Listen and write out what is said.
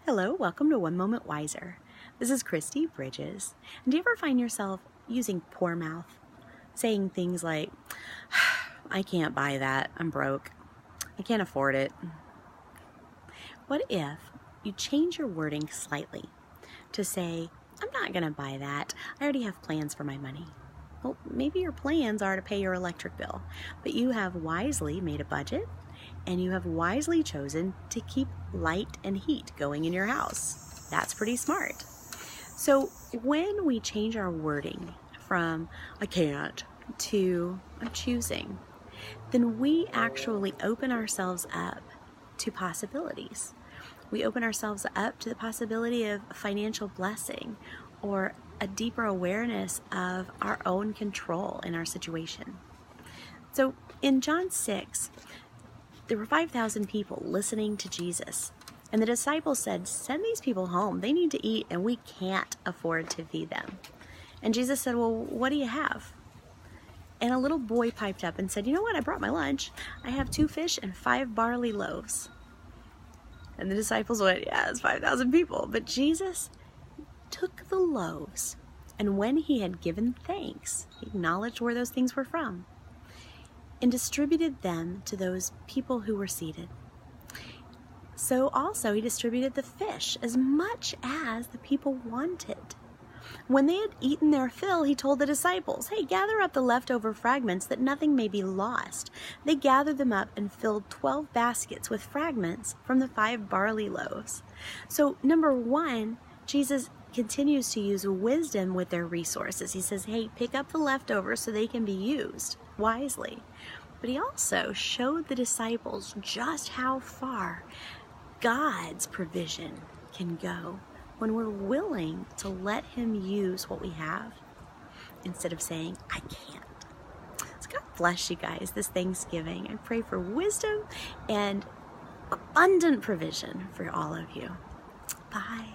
Hello, welcome to One Moment Wiser. This is Christy Bridges. And do you ever find yourself using poor mouth? Saying things like, I can't buy that, I'm broke. I can't afford it. What if you change your wording slightly to say, I'm not going to buy that. I already have plans for my money. Well, maybe your plans are to pay your electric bill, but you have wisely made a budget and you have wisely chosen to keep light and heat going in your house. That's pretty smart. So when we change our wording from I can't to I'm choosing, then we actually open ourselves up to possibilities. We open ourselves up to the possibility of financial blessing or a deeper awareness of our own control in our situation. So in John 6, there were 5,000 people listening to Jesus. And the disciples said, send these people home. They need to eat and we can't afford to feed them. And Jesus said, well, what do you have? And a little boy piped up and said, you know what? I brought my lunch. I have 2 fish and 5 barley loaves. And the disciples went, yeah, it's 5,000 people. But Jesus took the loaves, and when he had given thanks, he acknowledged where those things were from and distributed them to those people who were seated. So also he distributed the fish as much as the people wanted. When they had eaten their fill, he told the disciples, hey, gather up the leftover fragments that nothing may be lost. They gathered them up and filled 12 baskets with fragments from the 5 barley loaves. So number 1, Jesus continues to use wisdom with their resources. He says, hey, pick up the leftovers so they can be used wisely. But he also showed the disciples just how far God's provision can go when we're willing to let him use what we have instead of saying, I can't. So God bless you guys this Thanksgiving. I pray for wisdom and abundant provision for all of you. Bye.